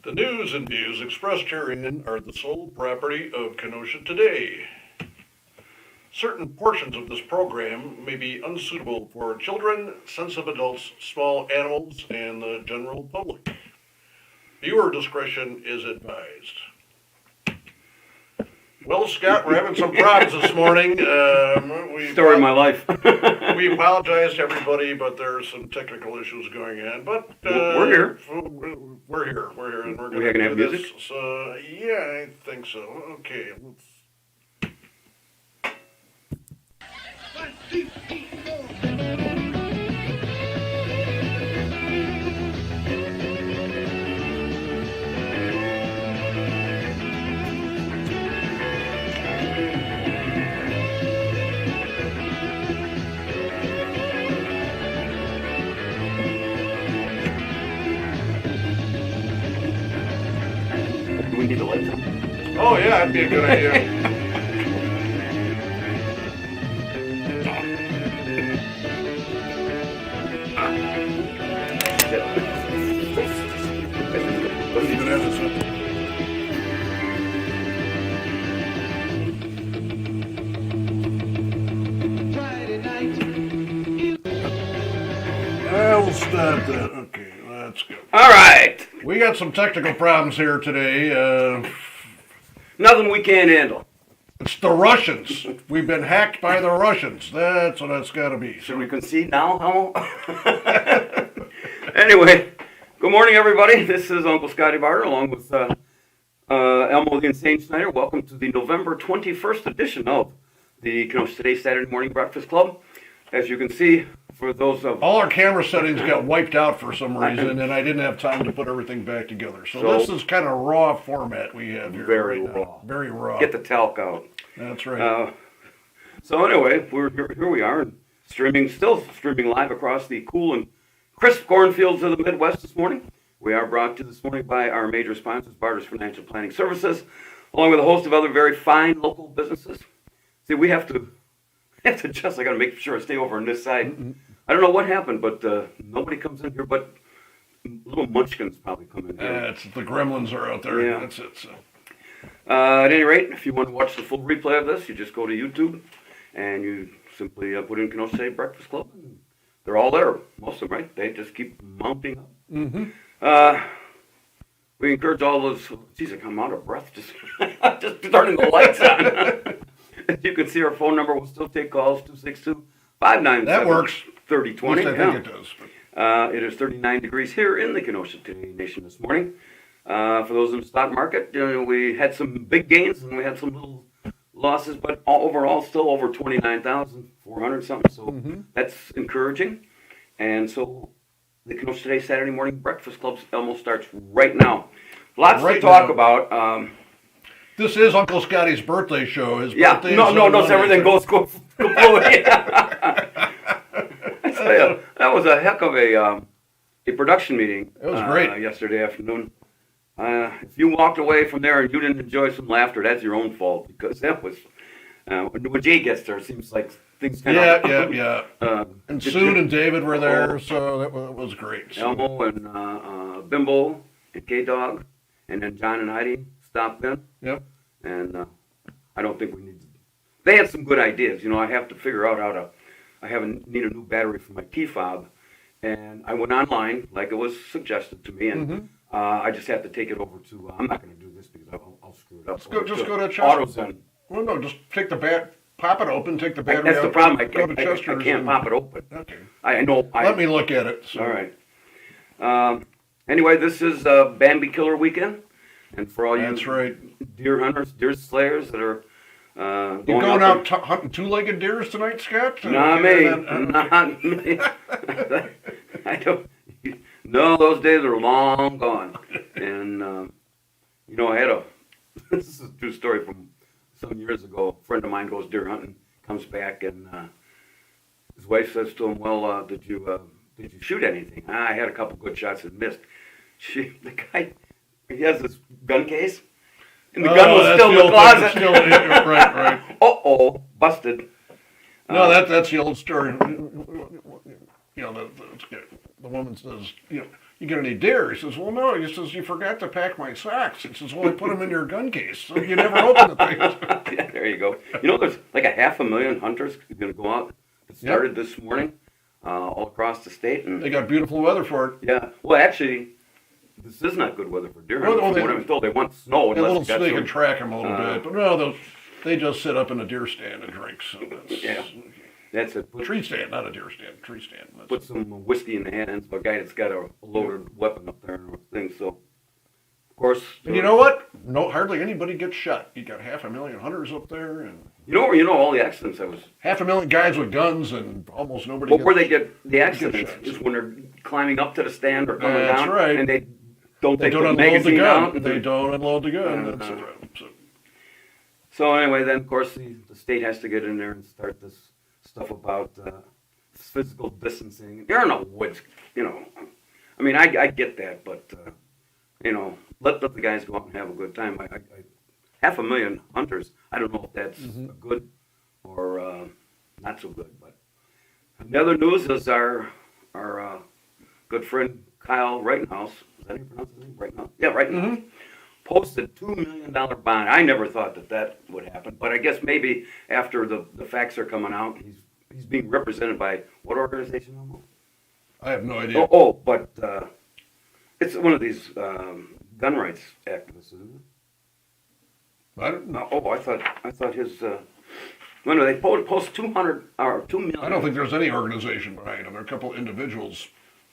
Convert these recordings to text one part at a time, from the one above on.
The news and views expressed herein are the sole property of Kenosha Today. Certain portions of this program may be unsuitable for children, sensitive adults, small animals, and the general public. Viewer discretion is advised. Well, Scott, we're having some problems this morning. Story of my life. We apologize to everybody, but there's some technical issues going on. But we're here. We're here, and we're We going to have do music? this. So, yeah, I think so. Okay. Do we need a light? Oh, yeah, that'd be a good idea. Let's even have this up. We'll stop that. Okay, let's go. All right. We got some technical problems here today. Nothing we can't handle. It's the Russians. We've been hacked by the Russians. That's what it's got to be. Should we concede now, Hummel? Anyway, good morning, everybody. This is Uncle Scottie Barter along with Elmo the Insane Snyder. Welcome to the November 21st edition of the Kenosha Today Saturday Morning Breakfast Club. As you can see, for those of... All our camera settings got wiped out for some reason, and I didn't have time to put everything back together. So this is kind of raw format we have here. Very right now. raw. Very raw. Get the talc out. That's right. So anyway, here we are, and still streaming live across the cool and crisp cornfields of the Midwest this morning. We are brought to you this morning by our major sponsors, Barter's Financial Planning Services, along with a host of other very fine local businesses. See, we have to adjust. I got to make sure I stay over on this side. Mm-hmm. I don't know what happened, but nobody comes in here, but little munchkins probably come in here. The gremlins are out there. Yeah. That's it. So. At any rate, if you want to watch the full replay of this, you just go to YouTube and you simply put in Kenosha State Breakfast Club. And they're all there, most of them, right? They just keep mounting up. Mm-hmm. We encourage all those. Geez, I'm out of breath just turning the lights on. As you can see, our phone number will still take calls 262-597. That works. 3020. At least I think it does. It is 39 degrees here in the Kenosha Today Nation this morning. For those in the stock market, we had some big gains and we had some little losses, but overall still over 29,400 something. So that's encouraging. And so the Kenosha Today Saturday Morning Breakfast Club almost starts right now. Lots to talk about. This is Uncle Scottie's birthday show. His birthday no, everything goes fluid. I tell you, that was a heck of a production meeting. It was great. Yesterday afternoon. If you walked away from there and you didn't enjoy some laughter, that's your own fault, because that was, when Jay gets there, it seems like things kind of... Yeah. And Soon and David were there, so that was great. So. Elmo and Bimbo and K-Dog, and then John and Heidi stopped in. Yep. And I don't think we need to... They had some good ideas. I have to figure out how to... need a new battery for my key fob, and I went online like it was suggested to me, and I just have to take it over to. I'm not going to do this because I'll screw it up. Just go to Chester. AutoZone. Well, no, just take the pop it open, take the battery out. That's the problem. I can't pop it open. Okay. I know. Let me look at it. So. All right. Anyway, this is Bambi Killer Weekend, and for all you deer hunters, deer slayers that are. You going out hunting two-legged deers tonight, Scott? Not me. Not me. I don't. No, those days are long gone. And I had this is a true story from some years ago. A friend of mine goes deer hunting, comes back, and his wife says to him, "Well, did you shoot anything?" I had a couple good shots and missed. The guy, he has this gun case. And the gun was still in the closet. Right. Busted. No, that's the old story. The woman says, you get any deer? He says, well, no. He says, you forgot to pack my socks. He says, well, I put them in your gun case, so you never open the thing. Yeah, there you go. You know, there's like 500,000 hunters going to go out. It started this morning all across the state. And they got beautiful weather for it. yeah. Well, actually, this is not good weather for deer. Well, From what I'm told, they want snow. So they can track them a little bit. But no, they just sit up in a deer stand and drink. So that's it. Tree stand, not a deer stand. Tree stand. Put some whiskey in the hands of a guy that's got a loaded weapon up there and things. So, of course. And you know what? No, hardly anybody gets shot. You got 500,000 hunters up there, and you know all the accidents. 500,000 guys with guns, and almost nobody. But where they get the accidents is when they're climbing up to the stand or coming down, right. and they don't take the unload magazine the gun. out. They don't unload the gun. Yeah, That's right. So anyway, then of course the state has to get in there and start this stuff about physical distancing. You're in the woods, you know. I mean, I get that, but you know, let the guys go out and have a good time. I 500,000 hunters. I don't know if that's good or not so good. But the other news is our good friend Kyle Rittenhouse. Is that how you pronounce his name? Rittenhouse? Yeah, Rittenhouse. Posted $2 million bond. I never thought that would happen, but I guess maybe after the facts are coming out, he's being represented by what organization almost? I have no idea. But it's one of these gun rights activists, isn't it? I don't know. I thought his. No, they post 200 or 2 million. I don't think there's any organization behind him. There are a couple of individuals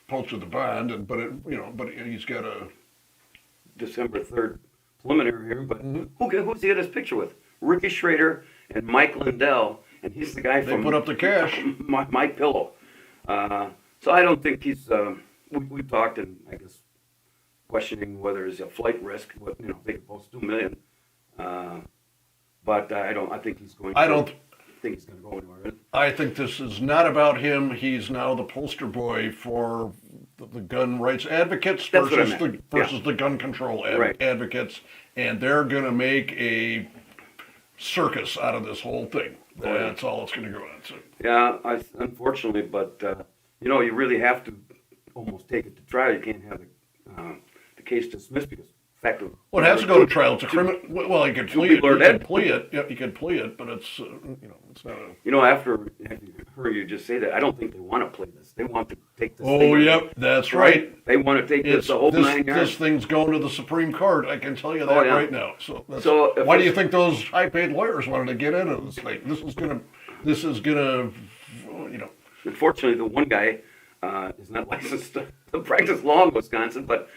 posted the bond, but he's got a December 3rd preliminary hearing. But who's he got his picture with? Ricky Schrader and Mike Lindell, and he's the guy from. They put up the cash. My Pillow. So I don't think he's. We talked, and I guess questioning whether there's a flight risk. They could post 2 million. But I don't. I think he's going. I don't think he's going to go anywhere. I think this is not about him. He's now the poster boy for the gun rights advocates versus the gun control advocates, and they're going to make a circus out of this whole thing. That's all it's going to go on. So. Yeah, unfortunately, but you really have to almost take it to trial. You can't have the case dismissed because. Well, it has to go to trial. It's a criminal. Well, you can plea it. Yeah, you can plea it, but it's it's not a. After heard you just say that, I don't think they want to play this. They want to take this. Oh, yep, that's right. They want to take this the whole 9 yards. This thing's going to the Supreme Court. I can tell you that right now. So why do you think those high-paid lawyers wanted to get into this thing? This is gonna. Unfortunately, the one guy is not licensed to practice law in Wisconsin, but.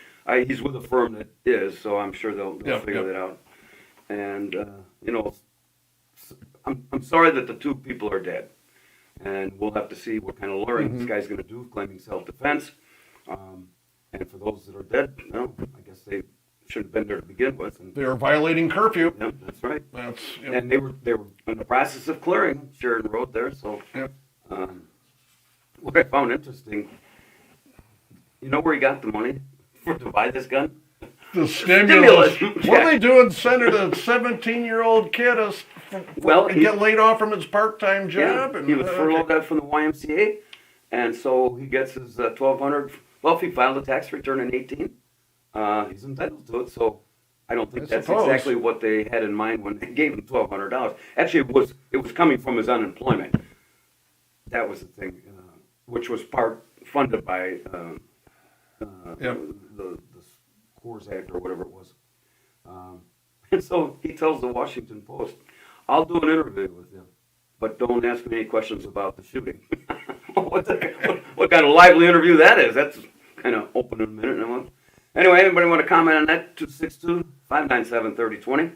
He's with a firm that is, so I'm sure they'll figure that out. And I'm sorry that the 2 people are dead, and we'll have to see what kind of lawyering this guy's going to do, claiming self-defense. And for those that are dead, I guess they shouldn't have been there to begin with. And they were violating curfew. Yeah, that's right. And they were in the process of clearing Sheridan Road there. So what I found interesting, you know where he got the money? To buy this gun? The stimulus. What are they doing? Sending a 17-year-old kid get laid off from his part-time job? Yeah, he was furloughed from the YMCA, and so he gets his $1,200. Well, if he filed a tax return in 18, he's entitled to it. So I don't think that's exactly what they had in mind when they gave him $1,200. Actually, it was coming from his unemployment. That was the thing, which was part funded by. The Coors Act or whatever it was. And so he tells the Washington Post, I'll do an interview with you, but don't ask me any questions about the shooting. What kind of lively interview that is? That's kind of open in a minute. Anyway, anybody want to comment on that? 262-597-3020.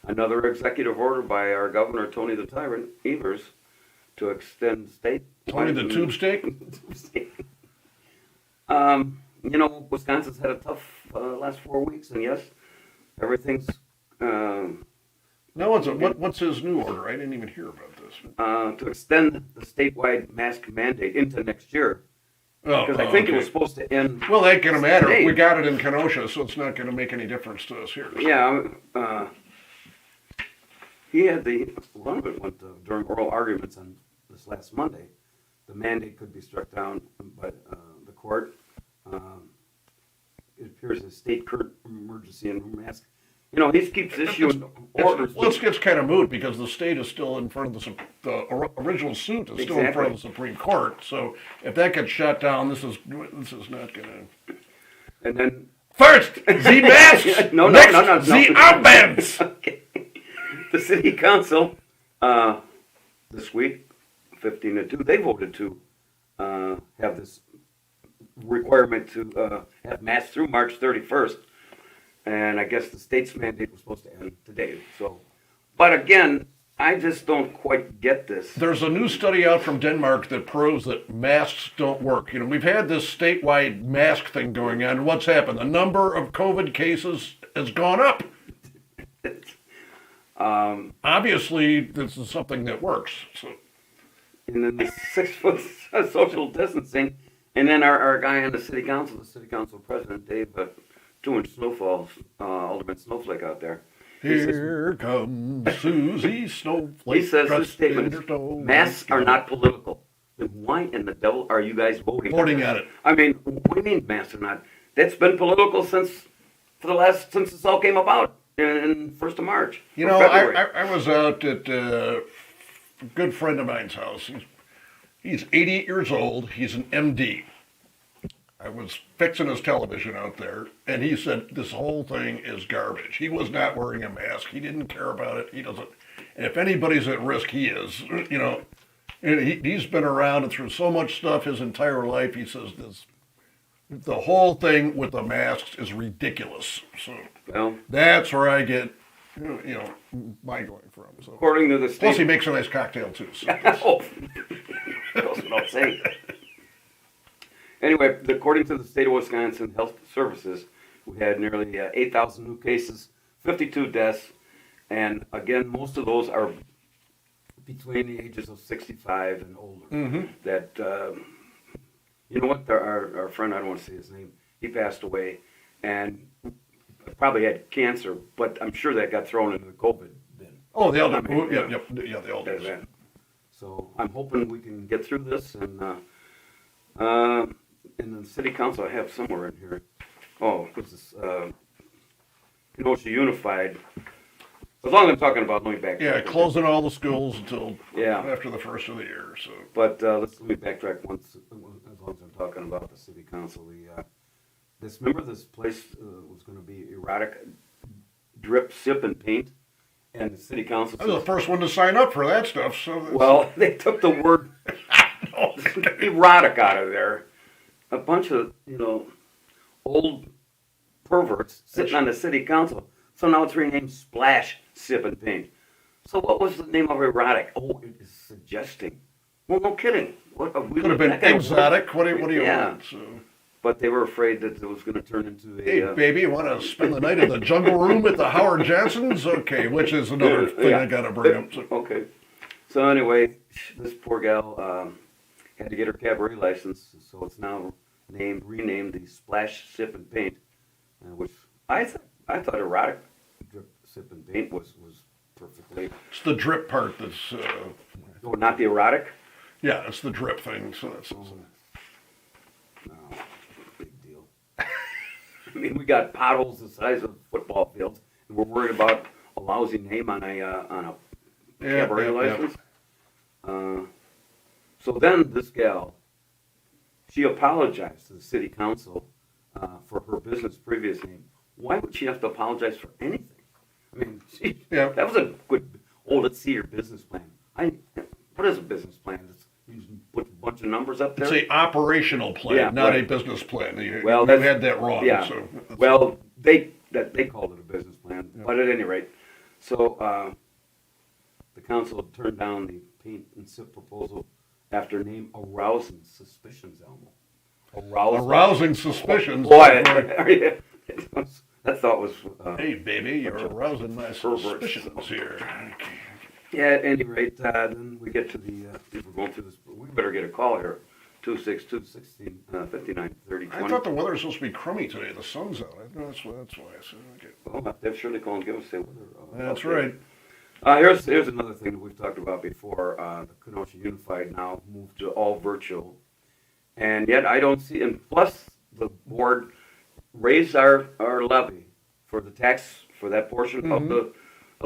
Another executive order by our governor, Tony the Tyrant Evers, to extend state. Tony the Tube Steak? Wisconsin's had a tough last 4 weeks, and yes, everything's. What's his new order? I didn't even hear about this. To extend the statewide mask mandate into next year. Because I think it was supposed to end. Well, that ain't gonna matter. We got it in Kenosha, so it's not gonna make any difference to us here. So. Yeah. He had one of it went during oral arguments on this last Monday. The mandate could be struck down, but the court. It appears a state current emergency and mask. He keeps issuing orders. Well, it's kind of moot because the state is still in front of the original suit is still in front of the Supreme Court. So if that gets shut down, this is not going to. And then first, the masks. No. The armbands. Okay. The city council this week, 15-2, they voted to have this requirement to have masks through March 31st. And I guess the state's mandate was supposed to end today. So, but again, I just don't quite get this. There's a new study out from Denmark that proves that masks don't work. We've had this statewide mask thing going on. What's happened? The number of COVID cases has gone up. Obviously, this is something that works. So. And then the 6-foot social distancing, and then our guy on the city council president, Dave, doing snowfalls, Alderman Snowflake out there. Here comes Susie Snowflake. He says his statement is, masks are not political. Then why in the devil are you guys voting on it? I mean, what do you mean masks are not? That's been political since this all came about in 1st of March. I was out at a good friend of mine's house. He's 88 years old. He's an MD. I was fixing his television out there, and he said this whole thing is garbage. He was not wearing a mask. He didn't care about it. He doesn't. And if anybody's at risk, he is. And he's been around and through so much stuff his entire life. He says the whole thing with the masks is ridiculous. So that's where I get, my going from. So. According to the state, plus he makes a nice cocktail too. So goes without saying. Anyway, according to the state of Wisconsin Health Services, we had nearly 8,000 new cases, 52 deaths, and again, most of those are between the ages of 65 and older. Mm-hmm. That, you know what, our friend, I don't want to say his name, he passed away, and probably had cancer, but I'm sure that got thrown into the COVID bin. Oh, the elder, the elders. So I'm hoping we can get through this, and in the city council, I have somewhere in here. Oh, this is Kenosha Unified. As long as I'm talking about, let me backtrack. Yeah, closing all the schools until after the first of the year. So, but let me backtrack once, as long as I'm talking about the city council. Remember this place was going to be erotic drip, sip, and paint, and the city council. I was the first one to sign up for that stuff. So they took the word erotic out of there. A bunch of old perverts sitting on the city council. So now it's renamed Splash, Sip, and Paint. So what was the name of erotic? Oh, it is suggesting. Well, no kidding. What could have been exotic. What do you want? So. But they were afraid that it was going to turn into a... Hey, baby, you want to spend the night in the jungle room at the Howard Johnsons? Okay, which is another thing I got to bring up. So. Okay. So anyway, this poor gal had to get her cabaret license, so it's now renamed the Splash, Sip, and Paint, which I thought erotic drip, sip, and paint was perfectly... It's the drip part that's... Oh, not the erotic? Yeah, it's the drip thing, so that's... No, big deal. I mean, we got potholes the size of football fields, and we're worried about a lousy name on a cabaret license. So then this gal, she apologized to the city council for her business previous name. Why would she have to apologize for anything? I mean, that was a good, let's see your business plan. What is a business plan? You put a bunch of numbers up there? It's an operational plan, not a business plan. You had that wrong. Yeah. So well, they called it a business plan, but at any rate, so the council turned down the paint and sip proposal after name arousing suspicions, Elmo. Arousing suspicions. Boy, that thought was... hey, baby, you're arousing my suspicions here. Yeah, at any rate, then we get to we're going through this, we better get a call here. 262-16-59-30-20. I thought the weather was supposed to be crummy today. The sun's out. That's why I said, okay. Well, they'll surely call and give us the weather. That's right. Here's another thing that we've talked about before. The Kenosha Unified now moved to all virtual. And yet I don't see, and plus the board raised our levy for the tax, for that portion of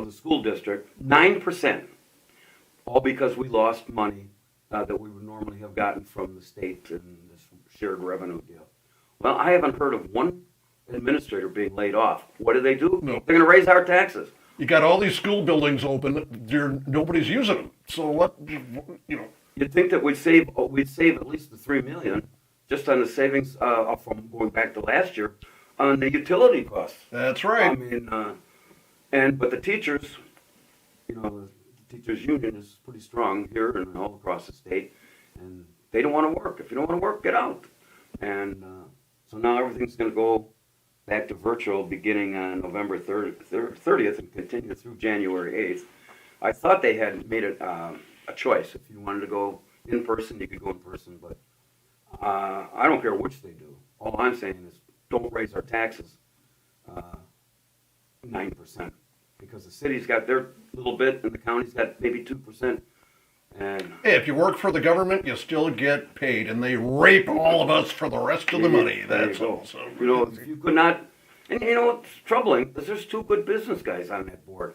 the school district, 9%, all because we lost money that we would normally have gotten from the state and this shared revenue deal. Well, I haven't heard of one administrator being laid off. What do? No. They're going to raise our taxes. You got all these school buildings open, nobody's using them. So what, you know. You'd think that we'd save at least the $3 million just on the savings from going back to last year on the utility costs. That's right. I mean, but the teachers, the teachers union is pretty strong here and all across the state, and they don't want to work. If you don't want to work, get out. And so now everything's going to go back to virtual beginning on November 30th and continue through January 8th. I thought they had made it a choice. If you wanted to go in person, you could go in person, but I don't care which they do. All I'm saying is don't raise our taxes 9%, because the city's got their little bit and the county's got maybe 2%. And hey, if you work for the government, you still get paid, and they rape all of us for the rest of the money. That's all. So, if you could not, and what's troubling is there's 2 good business guys on that board.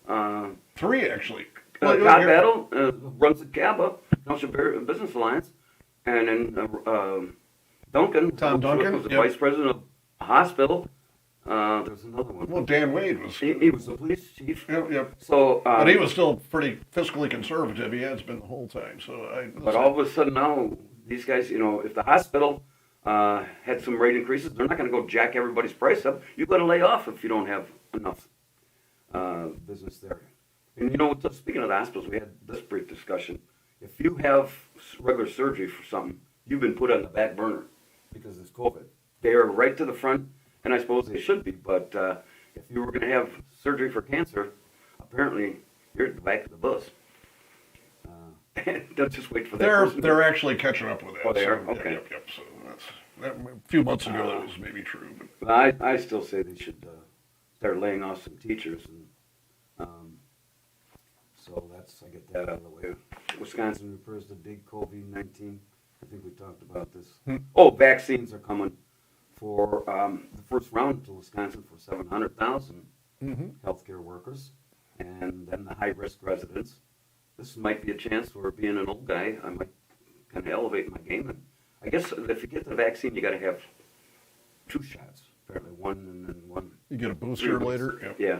3 actually. Todd Battle runs the CABA, Kenosha Business Alliance, and then Duncan, Tom Duncan, was the vice president of a hospital. There's another one. Well, Dan Wade was. He was the police chief. Yep. So, but he was still pretty fiscally conservative. He has been the whole time. But all of a sudden now, these guys, if the hospital had some rate increases, they're not going to go jack everybody's price up. You've got to lay off if you don't have enough business there. And speaking of the hospitals, we had this brief discussion. If you have regular surgery for something, you've been put on the back burner because it's COVID. They are right to the front, and I suppose they should be, but if you were going to have surgery for cancer, apparently you're at the back of the bus. Don't just wait for that. They're actually catching up with that. Oh, they are? Okay. Yep. So a few months ago that was maybe true. But I still say they should start laying off some teachers, and so I get that out of the way. Wisconsin refers to big COVID-19. I think we talked about this. Oh, vaccines are coming for the first round to Wisconsin for 700,000 healthcare workers, and then the high-risk residents. This might be a chance where, being an old guy, I might kind of elevate my game. And I guess if you get the vaccine, you got to have 2 shots. Apparently, one and then one. You get a booster later. Yep. Yeah,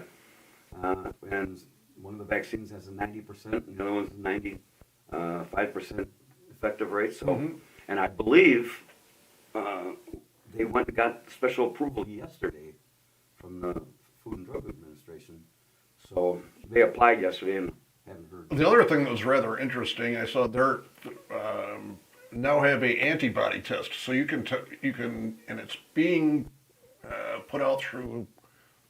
and one of the vaccines has a 90%, and the other one's a 95% effective rate. So, and I believe they went and got special approval yesterday from the Food and Drug Administration. So they applied yesterday and haven't heard. The other thing that was rather interesting, I saw they're now have a antibody test, so you can, and it's being put out through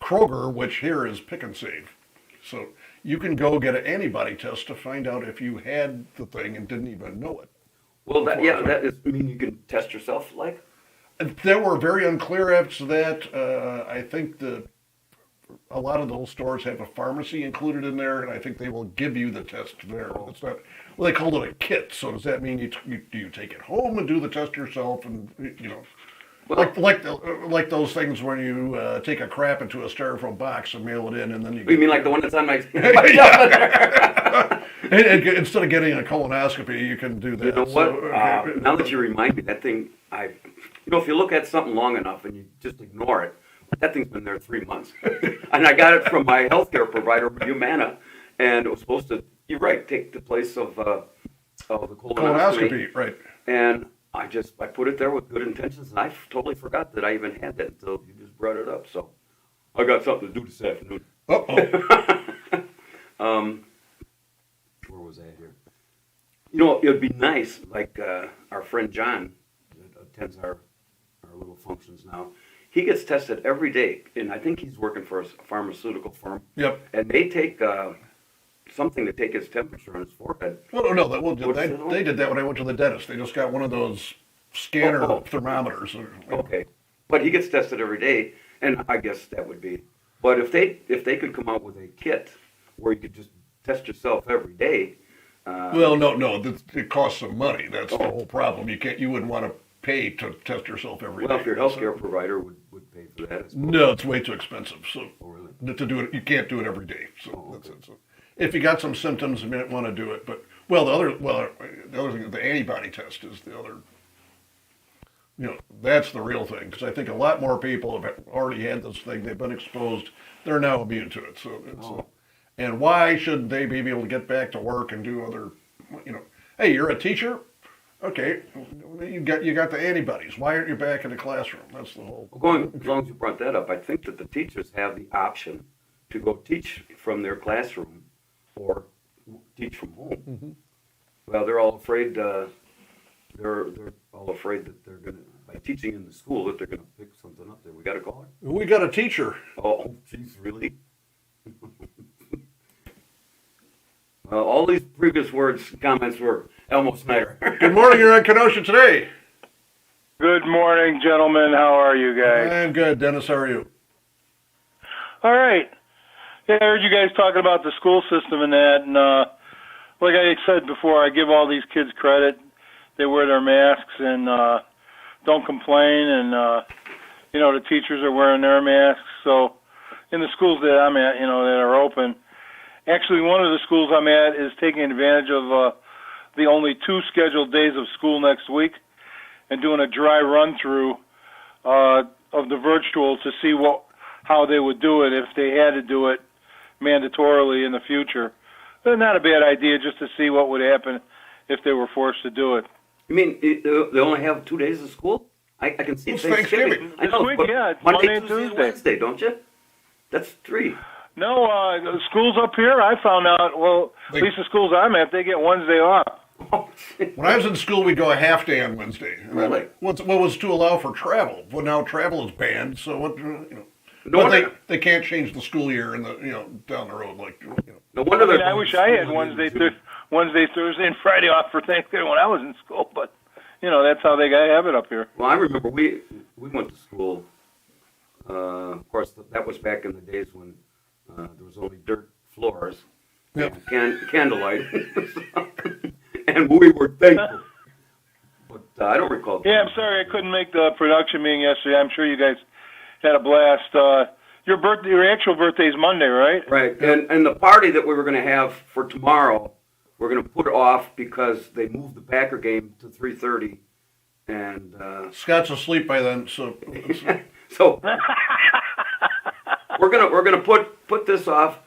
Kroger, which here is Pick and Save. So you can go get an antibody test to find out if you had the thing and didn't even know it. Well, that is. I mean, you can test yourself, like. They were very unclear as to that. I think a lot of those stores have a pharmacy included in there, and I think they will give you the test there. It's not. Well, they called it a kit. So does that mean you take it home and do the test yourself, and Well, like those things when you take a crap into a styrofoam box and mail it in, and then you mean like the one that's on my? and instead of getting a colonoscopy, you can do that. You know what? Now that you remind me, that thing, if you look at something long enough and you just ignore it, that thing's been there 3 months, and I got it from my healthcare provider, Humana, and it was supposed to. You're right, take the place of the colonoscopy, right? And I put it there with good intentions, and I totally forgot that I even had that until you just brought it up. So I got something to do this afternoon. Where was I here? It would be nice, like our friend John that attends our little functions now. He gets tested every day, and I think he's working for a pharmaceutical firm. Yep. And they take something to take his temperature on his forehead. They did that when I went to the dentist. They just got one of those scanner thermometers. Okay, but he gets tested every day, and I guess that would be. But if they could come out with a kit where you could just test yourself every day, Well, no, it costs some money. That's the whole problem. You wouldn't want to pay to test yourself every day. Well, if your healthcare provider would pay for that. I suppose. No, it's way too expensive. So Oh, really? to do it, you can't do it every day. So Okay. that's it. So if you got some symptoms, you might want to do it. But the other thing, the antibody test is the other. That's the real thing, because I think a lot more people have already had this thing. They've been exposed. They're now immune to it. So and why should they be able to get back to work and do other, hey, you're a teacher? Okay, you got the antibodies. Why aren't you back in the classroom? That's the whole. As long as you brought that up, I think that the teachers have the option to go teach from their classroom or teach from home. Mm-hmm. Well, they're all afraid. They're all afraid that they're gonna, by teaching in the school, that they're gonna pick something up there. We got a caller. We got a teacher. Oh, jeez, really? Well, all these previous comments were Elmo Snyder. Good morning. You're on Kenosha today. Good morning, gentlemen. How are you guys? I'm good, Dennis. How are you? All right. Yeah, I heard you guys talking about the school system and that, and like I said before, I give all these kids credit. They wear their masks and don't complain, and the teachers are wearing their masks. So in the schools that I'm at, that are open, actually one of the schools I'm at is taking advantage of the only 2 scheduled days of school next week and doing a dry run through of the virtual to see how they would do it if they had to do it mandatorily in the future. But not a bad idea, just to see what would happen if they were forced to do it. You mean they only have 2 days of school? I can see It's Thanksgiving. Thanksgiving. I know, This week, but yeah, it's Monday, Monday and Tuesday, and Tuesday. Wednesday, don't you? That's 3. No, the schools up here, I found out, well, at least the schools I'm at, they get Wednesday off. Oh, shit. When I was in school, we'd go a half day on Wednesday. And Really? What was to allow for travel? Well, now travel is banned. So what? No But wonder, they can't change the school year in the down the road no wonder I mean, they're I going wish I had school Wednesday, Tuesday. Thursday, and Friday off for Thanksgiving when I was in school, but, that's how they have it up here. Well, I remember we went to school. Of course, that was back in the days when there was only dirt floors, Yep. candlelight, and we were thankful. But I don't recall. Yeah, I'm sorry I couldn't make the production meeting yesterday. I'm sure you guys had a blast. Your actual birthday's Monday, right? Right, and the party that we were going to have for tomorrow, we're going to put it off because they moved the Packer game to 3:30, and Scott's asleep by then. So so we're gonna put this off.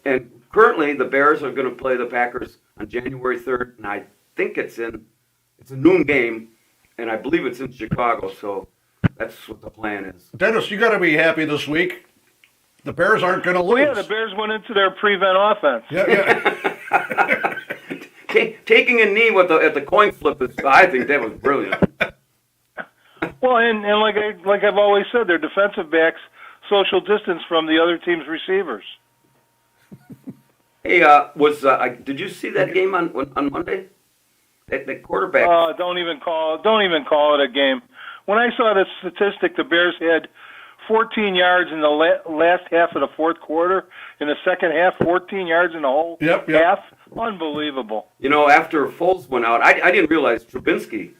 And currently, the Bears are going to play the Packers on January 3rd, and I think it's a noon game, and I believe it's in Chicago. So that's what the plan is. Dennis, you got to be happy this week. The Bears aren't going to lose. Well, yeah, the Bears went into their prevent offense. Yeah. Taking a knee at the coin flip is, I think that was brilliant. Well, and like I've always said, their defensive backs social distance from the other team's receivers. Hey, did you see that game on Monday? That quarterback. Don't even call it a game. When I saw the statistic, the Bears had 14 yards in the last half of the fourth quarter. In the second half, 14 yards in the whole half. Unbelievable. After Foles went out, I didn't realize Trubinsky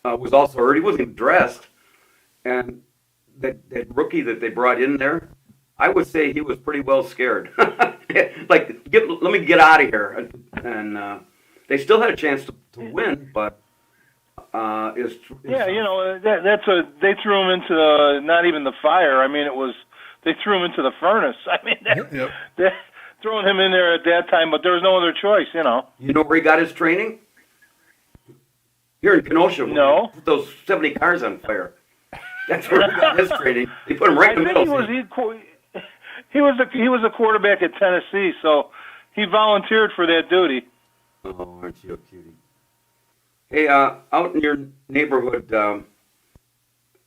was also hurt. He wasn't even dressed. And that rookie that they brought in there, I would say he was pretty well scared. Like, let me get out of here. And they still had a chance to win, but they threw him into not even the fire. I mean, they threw him into the furnace. I mean, they're throwing him in there at that time, but there was no other choice. You know where he got his training? Here in Kenosha. No. Put those 70 cars on fire. That's where he got his training. They put him right in the middle. He was a quarterback at Tennessee, so he volunteered for that duty. Oh, aren't you a cutie? Hey, out in your neighborhood,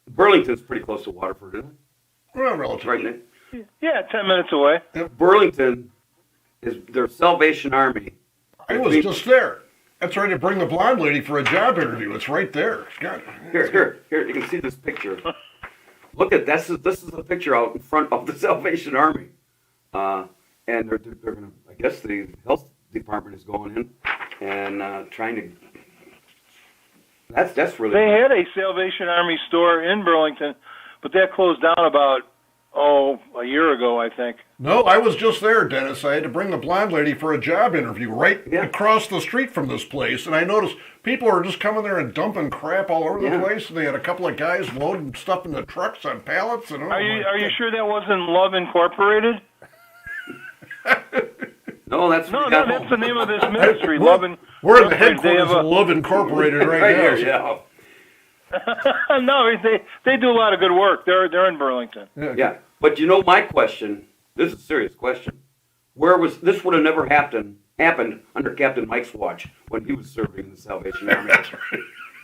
Burlington's pretty close to Waterford, isn't it? Well, relatively. Right, Nick? Yeah, 10 minutes away. Burlington is their Salvation Army. I was just there. That's right, to bring the blonde lady for a job interview. It's right there. Here, you can see this picture. Look at this. This is a picture out in front of the Salvation Army, and they're going to. I guess the health department is going in, and trying to. That's really. They had a Salvation Army store in Burlington, but that closed down about a year ago, I think. No, I was just there, Dennis. I had to bring the blonde lady for a job interview right Yeah. across the street from this place, and I noticed people are just coming there and dumping crap all over the Yeah. place. And they had a couple of guys loading stuff in the trucks on pallets. And Are you sure that wasn't Love Incorporated? No, that's No, what we got that's the home. name of this ministry, We're- Love Incorporated. We're in the They have headquarters of Love Incorporated right, Right now. here, so- yeah. No, they do a lot of good work. They're in Burlington. Yeah, but you know my question. This is a serious question. This would have never happened under Captain Mike's watch when he was serving in the Salvation Army.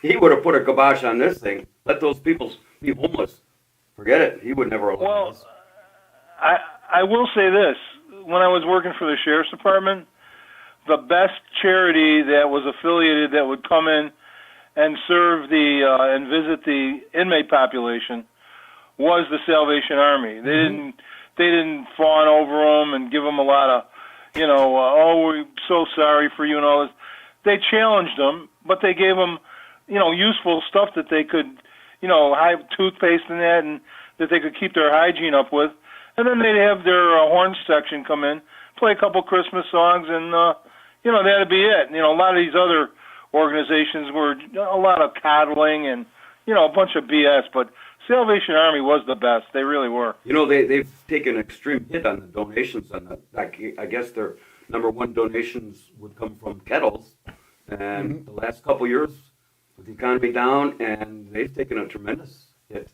He would have put a kibosh on this thing. Let those people be homeless. Forget it. He would never allow Well, this. I will say this. When I was working for the Sheriff's Department, the best charity that was affiliated that would come in and serve and visit the inmate population was the Salvation Army. They didn't fawn over them and give them a lot of, we're so sorry for you and all this. They challenged them, but they gave them, useful stuff that they could, toothpaste and that, and that they could keep their hygiene up with. And then they'd have their horn section come in, play a couple Christmas songs, and that'd be it. A lot of these other organizations were a lot of coddling and a bunch of BS, but Salvation Army was the best. They really were. They've taken an extreme hit on the donations on that. I guess their number one donations would come from kettles, and the last couple years with the economy down, and they've taken a tremendous hit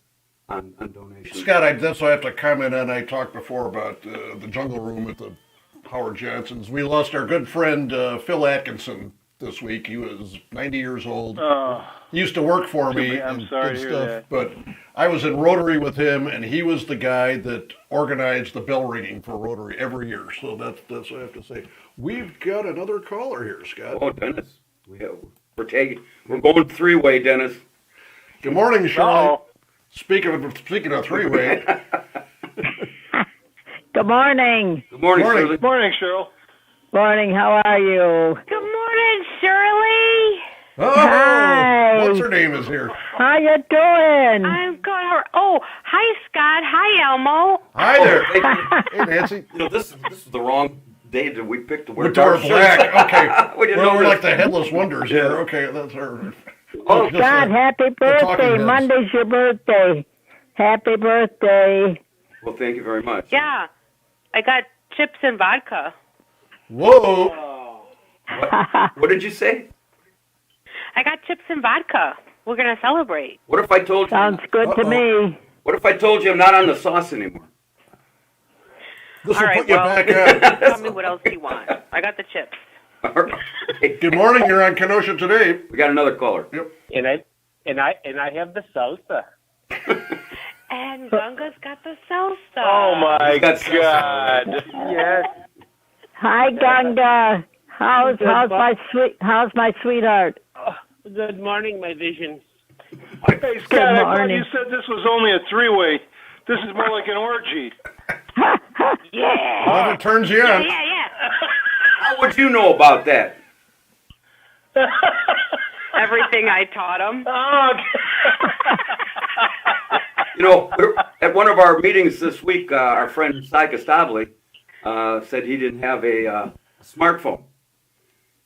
on donations. Scott, that's what I have to comment on. I talked before about the jungle room at the Howard Johnson's. We lost our good friend Phil Atkinson this week. He was 90 years old. He used to work for me I'm and sorry did to hear stuff. that. But I was in Rotary with him, and he was the guy that organized the bell ringing for Rotary every year. So that's what I have to say. We've got another caller here, Scott. Oh, Dennis, we're going three-way, Dennis. Good morning, Shirley. Uh-oh. Speaking of three-way, Good morning. Good morning, Morning. Shirley. Morning, Cheryl. Morning, how are you? Good morning, Shirley. oh, Hi. what's her name is here? How you doing? I'm good. Oh, hi, Scott. Hi, Elmo. Hi there. Hey, Hey, Nancy. this is the wrong day that we picked to wear We're dark black. Okay. We didn't We're know like this. the headless wonders here. Yeah. Okay, that's her. Oh, Just, God, happy talking birthday. heads. Monday's your birthday. Happy birthday. Well, thank you very much. Yeah, I got chips and vodka. Whoa. What did you say? I got chips and vodka. We're gonna celebrate. What if I told you? Sounds good to me. What if I told you I'm not on the sauce anymore? This All will right, put you well- back on. Tell me what else you want. I got the chips. Okay. Good morning. You're on Kenosha today. We got another caller. Yep. And I have the salsa. And Gunga's got the salsa. Oh my He's got salsa. God! Yes. Hi, Ganga. How's my sweetheart? Good morning, my vision. Hey, Scott, I thought morning. you said this was only a three-way. This is more like an orgy. Yeah. Well, if it turns you Yeah, on. yeah, How would you know about that? yeah. Everything I taught him. Oh, We're, at one of our meetings this week, our friend Cy Costabile said he didn't have a smartphone.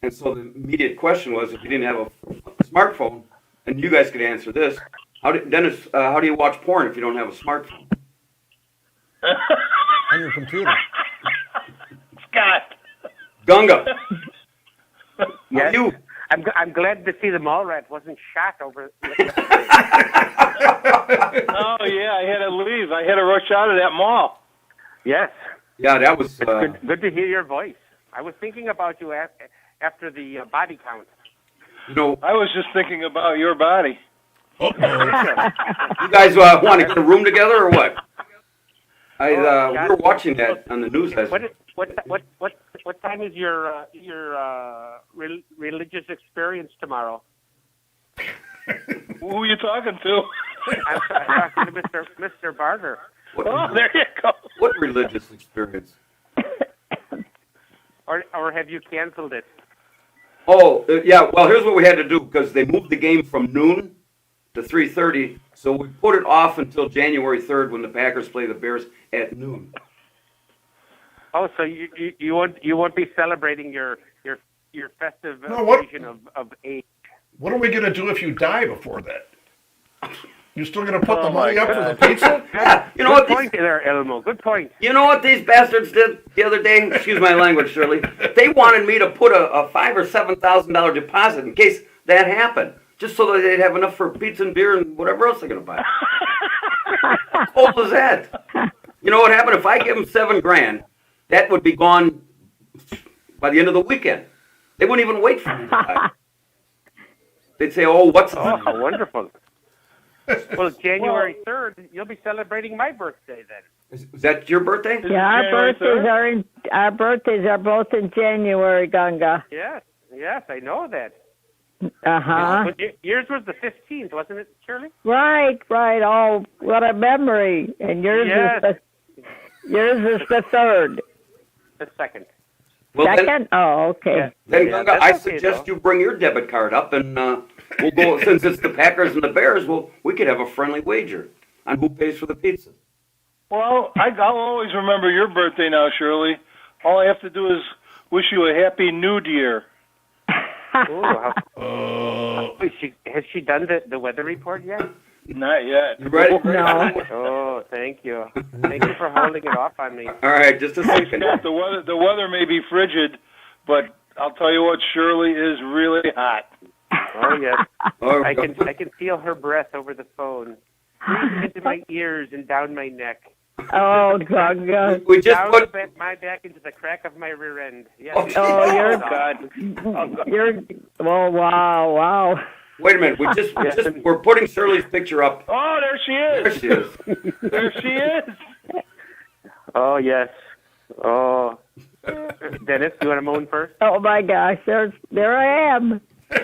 And so the immediate question was, if you didn't have a smartphone, and you guys could answer this, Dennis, how do you watch porn if you don't have a smartphone? On your computer. Scott. Gunga. Yes. You. I'm glad to see the mall rat wasn't shot over. Oh yeah, I had to leave. I had to rush out of that mall. Yes. Yeah, that was. Good to hear your voice. I was thinking about you after the body count. I was just thinking about your body. You guys want to get a room together or what? We were watching that on the news. What time is your religious experience tomorrow? Who are you talking to? I'm talking to Mr. Barger. Oh, there you go. What religious experience? Or have you canceled it? Oh, yeah, well, here's what we had to do, because they moved the game from noon to 3:30, so we put it off until January 3rd when the Packers play the Bears at noon. Oh, so you won't be celebrating your festive No, what? occasion of age. What are we gonna do if you die before that? You still gonna put the Oh, my money up for the God. pizza? Yeah, you know Good what? point there, Elmo. Good point. You know what these bastards did the other day? Excuse my language, Shirley. They wanted me to put a $5,000 or $7,000 deposit in case that happened, just so that they'd have enough for pizza and beer and whatever else they're gonna buy. How old is that? You know what happened? If I give them $7,000, that would be gone by the end of the weekend. They wouldn't even wait for me to buy. They'd say, "Oh, what's Oh, how wonderful. Well, January 3rd, you'll be celebrating my birthday then. Is that your birthday?" Yeah, our January birthdays 3rd? are in our birthdays are both in January, Gunga. Yes, I know that. Uh-huh. But yours was the 15th, wasn't it, Shirley? Right. Oh, what a memory. And yours Yes. yours is the 3rd. The 2nd. Well, Second? Oh, okay. Yeah. then Yeah, Gunga, that's I okay, suggest though. you bring your debit card up, and we'll go. Since it's the Packers and the Bears, we could have a friendly wager on who pays for the pizza. Well, I'll always remember your birthday now, Shirley. All I have to do is wish you a happy New Year. Ooh, has she done the weather report yet? Not yet. You ready? No. Oh, thank you. Thank you for holding it off on me. All right, just a second. Scott, the weather may be frigid, but I'll tell you what, Shirley is really hot. Oh yes, Oh, I can feel her breath over the phone, breathing into my ears and down my neck, Oh, Gunga. we just down put. my back into the crack of my rear end. Yes. Oh, you're God. you're oh wow. Wait a minute. We're putting Shirley's picture up. Oh, there she There is. she is. There she is. Oh yes. Oh. Dennis, you want to moan first? Oh my gosh, there I am.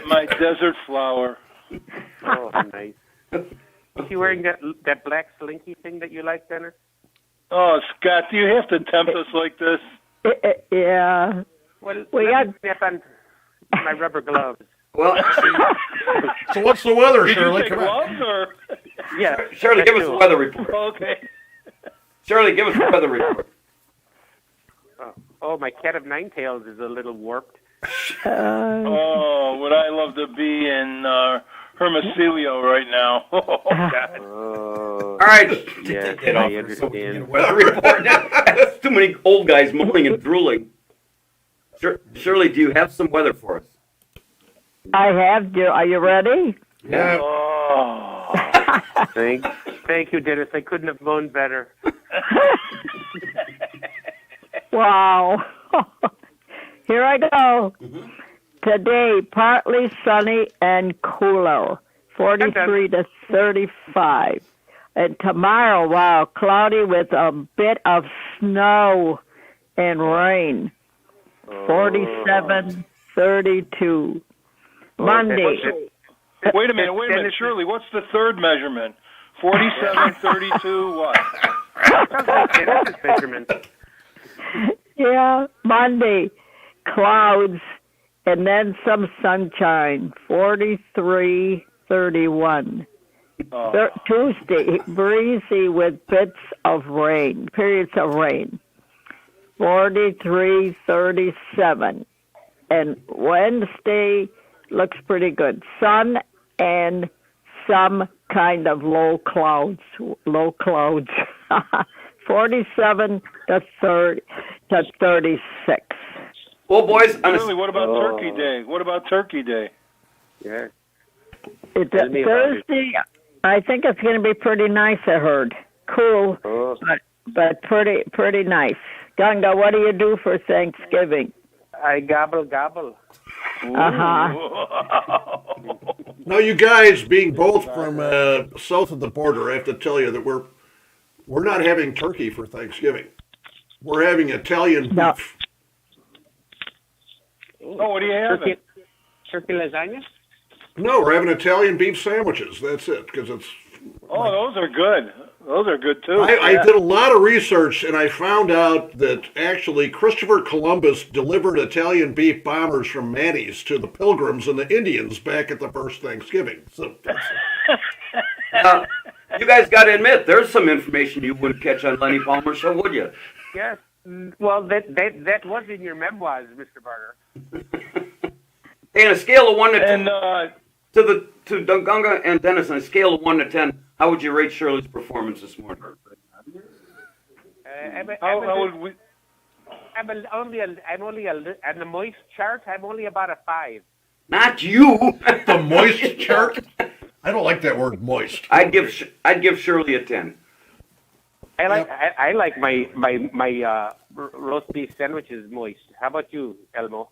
My desert flower. Oh, nice. Is she wearing that black slinky thing that you like, Dennis? Oh, Scott, do you have to tempt us like this? Yeah. Well, We let got- me snap on my rubber gloves. Well, So what's the weather, Did Shirley? you say Come on. gloves or? Yeah. Shirley, that give us too. the weather report. Okay. Shirley, give us the weather report. Oh, my cat of nine tails is a little warped. Oh, would I love to be in Hermosillo right now? Oh, God. Oh. All right. Yes, Get I off so we can understand. get a weather report. That's too many old guys moaning and drooling. Shirley, do you have some weather for us? I have you. Are you ready? Yeah. Oh. Thank you, Dennis. I couldn't have moaned better. Wow. Here I go. Today, partly sunny and cooler, 43 to 35. And tomorrow, wow, cloudy with a bit of snow and rain, 47, 32. Monday. Wait a minute, Dennis- Shirley, what's the third measurement? 47, 32, what? Sounds like Dennis's measurement. Yeah, Monday, clouds and then some sunshine, 43, 31. Oh. Tuesday, breezy with bits of rain, periods of rain, 43, 37. And Wednesday looks pretty good. Sun and some kind of low clouds. 47 to 36. Well, boys, Shirley, what about Turkey Day? What about Turkey Day? Yeah. It's Tell me about it. Thursday. I think it's going to be pretty nice. I heard cool, Oh. but pretty nice. Ganga, what do you do for Thanksgiving? I gobble gobble. Now, you guys, being both from south of the border, I have to tell you that we're not having turkey for Thanksgiving. We're having Italian beef. No. Oh, what do you have? Turkey lasagna? No, we're having Italian beef sandwiches. That's it, because it's Oh, those are good. Those are good too. I Yeah. did a lot of research and I found out that actually Christopher Columbus delivered Italian beef bombers from Manny's to the Pilgrims and the Indians back at the first Thanksgiving. So You guys got to admit, there's some information you wouldn't catch on Lenny Palmer's show, would you? Yes. Well, that was in your memoirs, Mr. Barter. Hey, on a scale of 1 to 10, And to Gunga and Dennis, on a scale of 1 to 10, how would you rate Shirley's performance this morning? how would we? I'm only on the moist chart. I'm only about a 5. Not you. the moist chart? I don't like that word moist. I'd give Shirley a 10. I like my roast beef sandwiches moist. How about you, Elmo?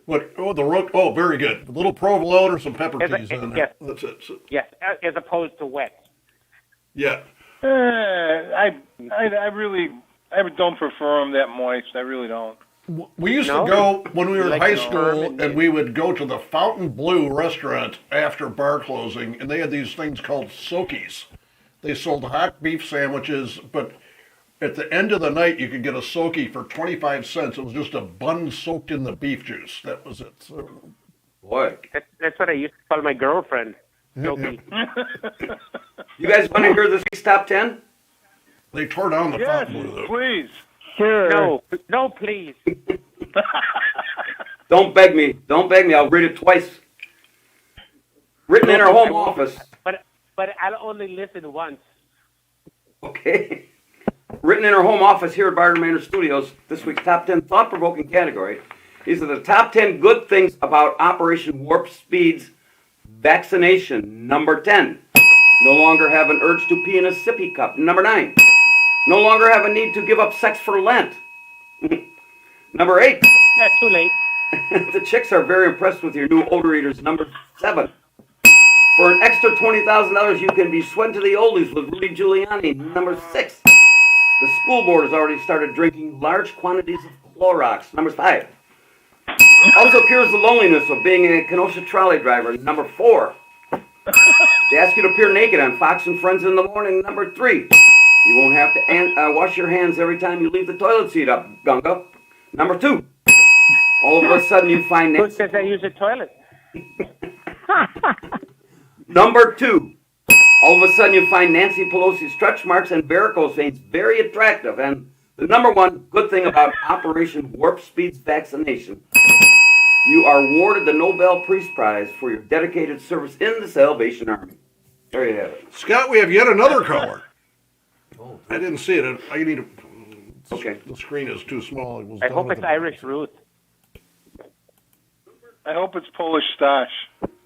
What? Oh, the rook. Oh, very good. A little provolone or some pepper Yes, cheese on there. yes. That's it. So, Yes, as opposed to wet. yeah. I don't prefer them that moist. I really don't. We used No? to go when we were in Like high the school, German and we would go to the Fountain Blue restaurant after bar closing, and they had these things called sokies. They sold hot beef sandwiches, but at the end of the night, you could get a soakie for 25 cents. It was just a bun soaked in the beef juice. That was it. So, Boy. That's what I used to call my girlfriend. Sophie. You guys want to hear this week's top 10? they tore down the Yes, Fountain Blue, though. please. Sure. No, please. Don't beg me. Don't beg me. I'll read it twice. Written in her home office. But I'll only listen once. Okay. Written in her home office here at Barter Manor Studios, this week's top 10 thought-provoking category. These are the top 10 good things about Operation Warp Speed's vaccination. Number 10. No longer have an urge to pee in a sippy cup. Number 9. No longer have a need to give up sex for Lent. Number 8. Not too late. The chicks are very impressed with your new odor eaters. Number 7. For an extra $20,000, you can be sweating to the oldies with Rudy Giuliani. Number 6. The school board has already started drinking large quantities of Clorox. Number 5. Also cures the loneliness of being a Kenosha trolley driver. Number 4. They ask you to appear naked on Fox and Friends in the morning. Number 3. You won't have to wash your hands every time you leave the toilet seat up, Gunga. Number 2. All of a sudden you find Who Nancy. says I use a toilet? Number 2. All of a sudden you find Nancy Pelosi's stretch marks and varicose veins very attractive. And the number 1 good thing about Operation Warp Speed's vaccination, you are awarded the Nobel Peace Prize for your dedicated service in the Salvation Army. There you have it. Scott, we have yet another caller. I didn't see it. I need to. Okay. The screen is too small. It was I down hope at it's the- Irish Ruth. I hope it's Polish stash.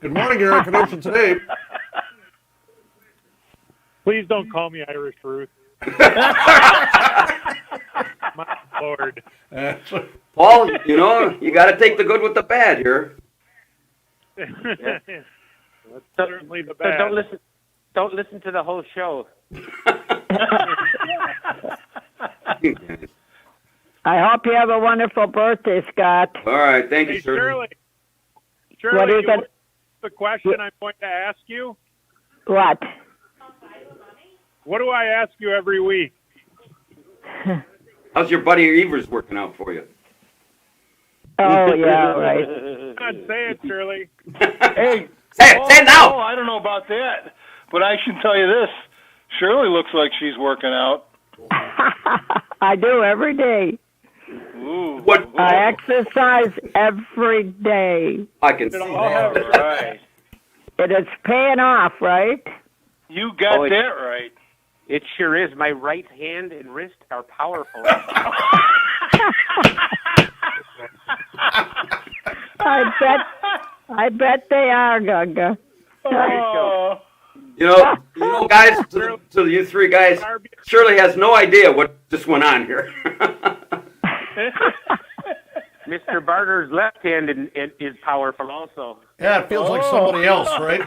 Good morning, Eric. Kenosha today. Please don't call me Irish Ruth. My Lord. Paul, you know, you got to take the good with the bad here. That's certainly the So bad. don't listen to the whole show. I hope you have a wonderful birthday, Scott. All right, thank you, Hey, sir. Shirley. What Shirley, is you it? want the question I'm going to ask you? What? What do I ask you every week? How's your buddy Evers working out for you? Oh, yeah, right. Come on, say it, Shirley. Hey, Say it now. Oh, I don't know about that, but I should tell you this. Shirley looks like she's working out. I do every day. Ooh. What? I exercise every day. I can see All that. right. It is paying off, right? You got Oh, it- that right. It sure is. My right hand and wrist are powerful. I bet they are, Gunga. Oh. You know, guys, to you three guys, Shirley has no idea what just went on here. Mr. Barter's left hand is powerful also. Yeah, it feels like somebody else, right?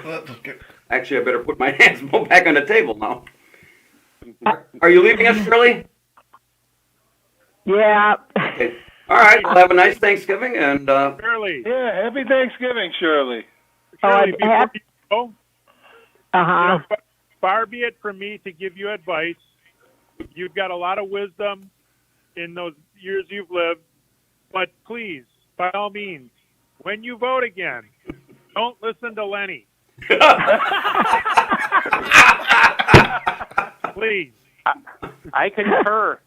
Actually, I better put my hands back on the table now. Are you leaving us, Shirley? Yeah. Okay. All right. Well, have a nice Thanksgiving, and Shirley. Yeah, happy Thanksgiving, Shirley. Oh, Shirley, I before have- you go, Uh-huh. far be it from me to give you advice. You've got a lot of wisdom in those years you've lived, but please, by all means, when you vote again, don't listen to Lenny. Please. I concur.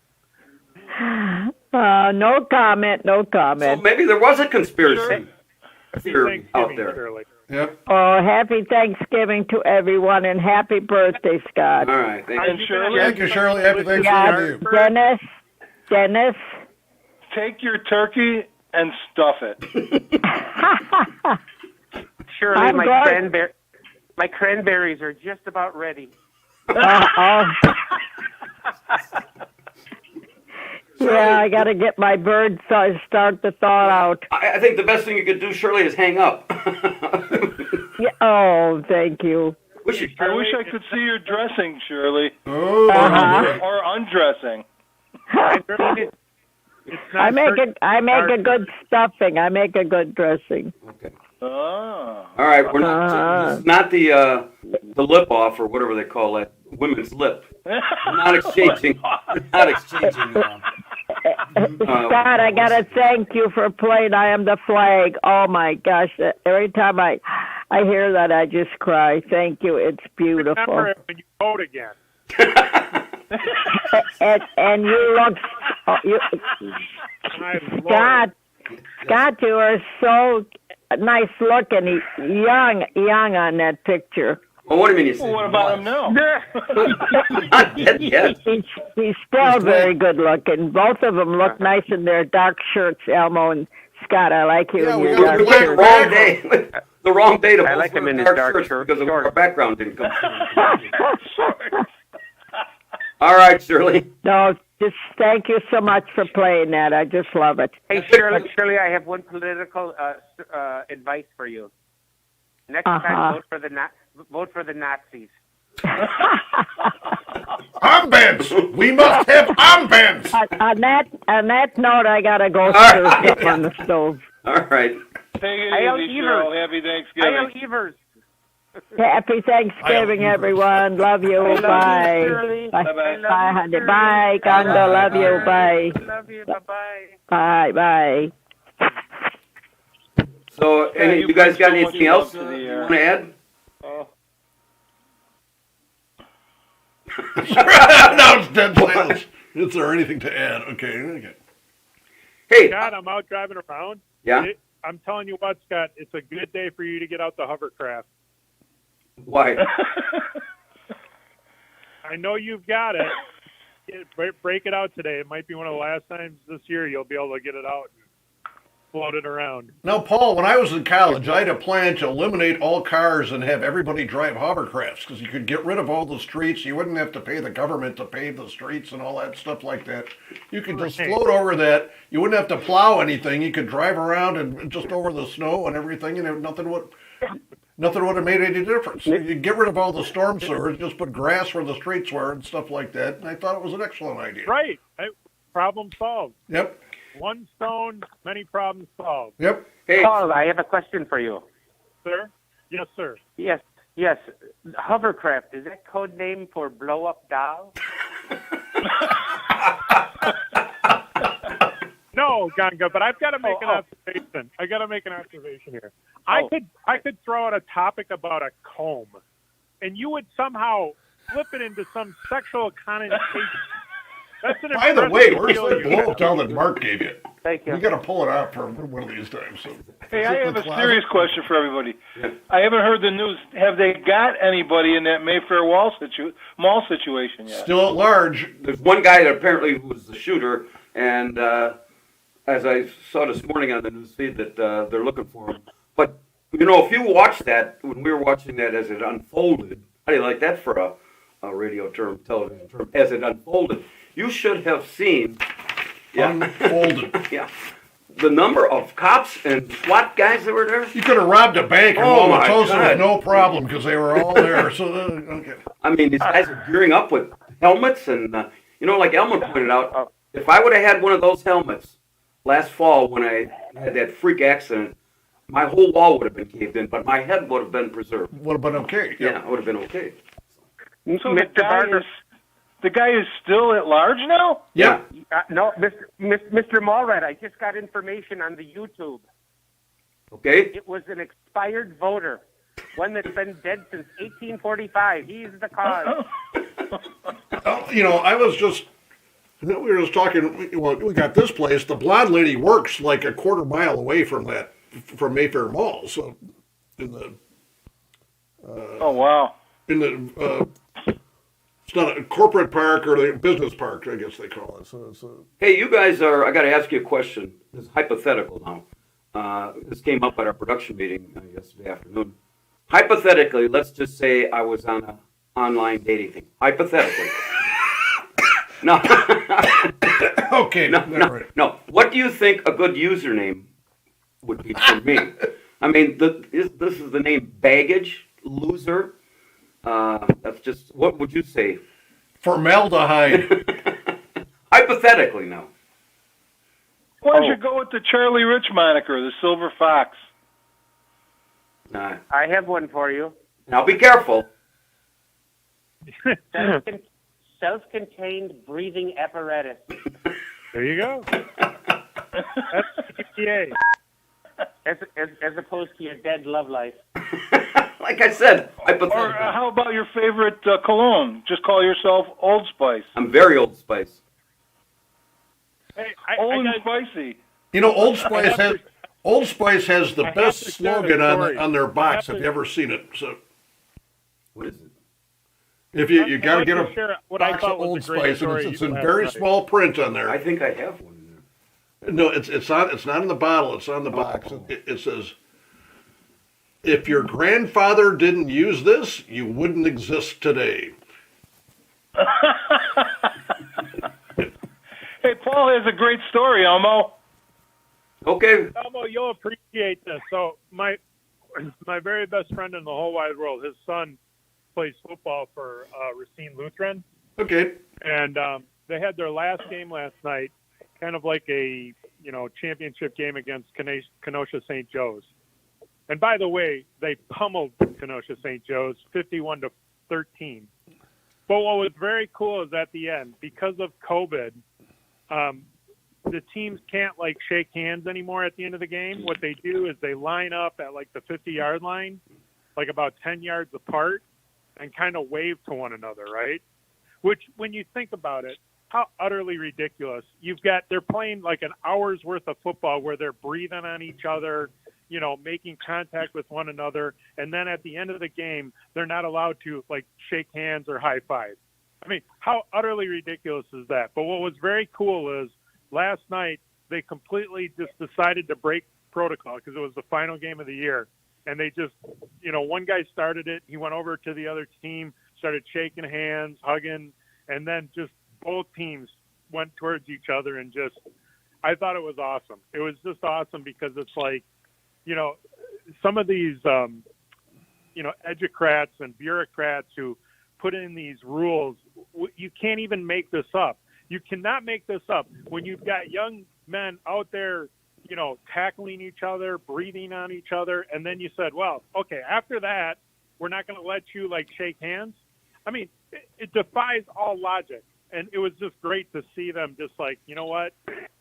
No comment, no So comment. maybe there was a conspiracy theory out Thanksgiving, there. Shirley. Yep. Oh, happy Thanksgiving to everyone and happy birthday, Scott. All right, thank And you. Shirley, Thank you, Shirley. Happy Thanksgiving Yeah, to you. Dennis. take your turkey and stuff it. Shirley, I'm my cranberries are just about ready. Oh. Yeah, I got to get my bird start to thaw out. I think the best thing you could do, Shirley, is hang up. Yeah, oh, thank you. Wish you, I wish I could see your dressing, Shirley, Oh, Uh-huh. or undressing. It's I not make a good stuffing. I make a good dressing. Okay. Oh. All right, we're not. This is not the lip off or whatever they call that, women's lip. We're not exchanging. Not exchanging. Scott, I gotta thank you for playing "I Am the Flag." Oh my gosh! Every time I hear that, I just cry. Thank you. It's beautiful. remember it when you vote again. And you look, My Scott. Scott, you are so nice looking, young on that picture. Well, what do you mean you said? Well, what about him now? Not dead yet. He's still very good looking. Both of them look nice in their dark shirts, Elmo and Scott. I like you Yeah, in we your got dark the Wrong black shirts. day. The wrong day to I vote like for him in his dark dark shirts shirt. because of Short. our background didn't come through. All right, Shirley. No, just thank you so much for playing that. I just love it. Hey, Shirley, I have one political advice for you. Next time, vote for the Nazis. armbands. We must have armbands. On that note, I gotta go All stir right. something on the stove. All right. Take it Hail easy, Evers. Cheryl. Happy Hail Thanksgiving. Evers. Happy Thanksgiving, everyone. Love you. I love Bye. you, Shirley. Bye. Bye-bye. I love Bye, you, honey. Shirley. Bye, Congo. Love you. Bye. Love you. Bye-bye. Bye. Bye. So, Yeah, any, you you guys bring got so anything much else love to you the air. want to add? Now it's dead silence. Is there anything to add? Okay. Hey. Scott, I'm out driving around. Yeah. I'm telling you what, Scott, it's a good day for you to get out the hovercraft. Why? I know you've got it. Break it out today. It might be one of the last times this year you'll be able to get it out and float it around. Now, Paul, when I was in college, I had a plan to eliminate all cars and have everybody drive hovercrafts because you could get rid of all the streets. You wouldn't have to pay the government to pave the streets and all that stuff like that. You could just Right. float over that. You wouldn't have to plow anything. You could drive around and just over the snow and everything, and nothing would have made any difference. You get rid of all the storm sewers, just put grass where the streets were and stuff like that. And I thought it was an excellent idea. Right. Problem solved. Yep. One stone, many problems solved. Yep. Hey. Paul, I have a question for you. Sir? Yes, sir. Yes. Hovercraft, is that code name for blow up doll? No, Ganga, but I've got to make an Oh. observation. I got to make an observation here. I could throw out a topic about a comb, and you would somehow flip it into some sexual connotation. That's an By the impressive way, where's skill the you have. blow doll that Mark gave you? Thank you. You got to pull it out for one of these times. So. Hey, I have a Closet. serious question for everybody. Yeah. I haven't heard the news. Have they got anybody in that Mayfair mall situation yet? Still at large. There's one guy that apparently was the shooter, and as I saw this morning on the news feed that they're looking for him. But, you know, if you watch that, when we were watching that as it unfolded, how do you like that for a radio term, television term, as it unfolded, you should have seen Unfolded. yeah, the number of cops and SWAT guys that were there. You could have robbed a bank and Oh, my Wauwatosa God. with no problem because they were all there. So, okay. I mean, these guys are gearing up with helmets, and you know, like Elmer pointed out, if I would have had one of those helmets last fall when I had that freak accident, my whole wall would have been caved in, but my head would have been preserved. Would have been okay. Yeah, it would have been okay. So Mr. the guy is still at large now? Yeah. No, Mr. Mulred, I just got information on the YouTube. Okay. It was an expired voter, one that's been dead since 1845. He's the cause. Oh, I was just, we were just talking, we got this place, the blonde lady works like a quarter mile away from Mayfair Mall, so Oh, wow. it's not a corporate park or a business park, I guess they call it. So Hey, you guys I got to ask you a question. This is hypothetical now. This came up at our production meeting yesterday afternoon. Hypothetically, let's just say I was on an online dating thing. Hypothetically. No. okay, No. What do you think a good username would be for me? I mean, this is the name Baggage, Loser. That's just, what would you say? Formaldehyde. Hypothetically, now. Why don't you go with the Charlie Rich moniker, the Silver Fox? Nah. I have one for you. Now be careful. Self-contained breathing apparatus. There you go. That's EPA. As opposed to your dead love life. Like I said, Or hypothetical. how about your favorite cologne? Just call yourself Old Spice. I'm very Old Spice. Hey, Old and spicy. Old Spice has the I have best to share a slogan story. on their box. I have Have you ever seen it? So What is it? if you got to get a share what I box of thought was Old a great Spice, and story it's in last very night. small print on there. I think I have one in there. No, it's not in the bottle. It's on the box. It says, "If your grandfather didn't use this, you wouldn't exist today." Hey, Paul has a great story, Elmo. Okay. Elmo, you'll appreciate this. So my very best friend in the whole wide world, his son plays football for Racine Lutheran, Okay. and they had their last game last night, kind of like a championship game against Kenosha St. Joe's. And by the way, they pummeled Kenosha St. Joe's 51-13. But what was very cool is at the end, because of COVID, the teams can't shake hands anymore at the end of the game. What they do is they line up at the 50-yard line, about 10 yards apart, and kind of wave to one another, right? Which, when you think about it, how utterly ridiculous. They're playing an hour's worth of football where they're breathing on each other, making contact with one another, and then at the end of the game, they're not allowed to shake hands or high five. I mean, how utterly ridiculous is that? But what was very cool is last night they completely just decided to break protocol because it was the final game of the year. And they just, one guy started it. He went over to the other team, started shaking hands, hugging, and then just both teams went towards each other and I thought it was awesome. It was just awesome because it's some of these, educrats and bureaucrats who put in these rules, you can't even make this up. You cannot make this up when you've got young men out there, tackling each other, breathing on each other, and then you said, well, okay, after that, we're not going to let you shake hands. I mean, it defies all logic. And it was just great to see them just you know what,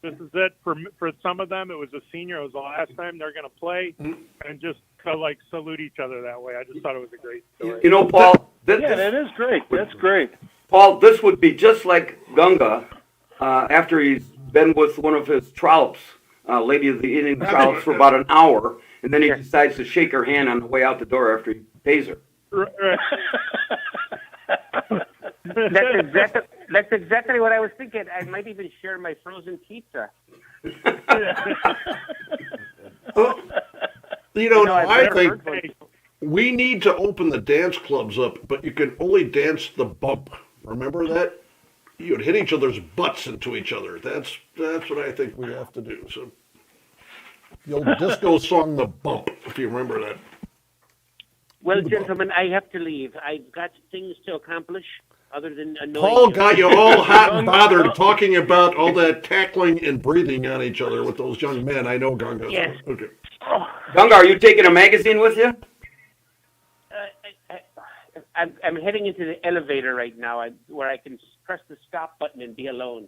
this is it. For some of them, it was a senior. It was the last time they're going to play, and just to salute each other that way. I just thought it was a great story. Paul. That is great. That's great. Paul, this would be just like Gunga after he's been with one of his trollops, lady of the evening trollops, for about an hour, and then he decides to shake her hand on the way out the door after he pays her. That's exactly what I was thinking. I might even share my frozen pizza. I think we need to open the dance clubs up, but you can only dance the bump. Remember that? You'd hit each other's butts into each other. That's what I think we have to do. So the old disco song, The Bump, if you remember that. Well, gentlemen, I have to leave. I've got things to accomplish other than annoying Paul you. got you all hot and bothered talking about all that tackling and breathing on each other with those young men. I know, Gunga. Yes. Okay. Gunga, are you taking a magazine with you? I'm heading into the elevator right now, where I can press the stop button and be alone.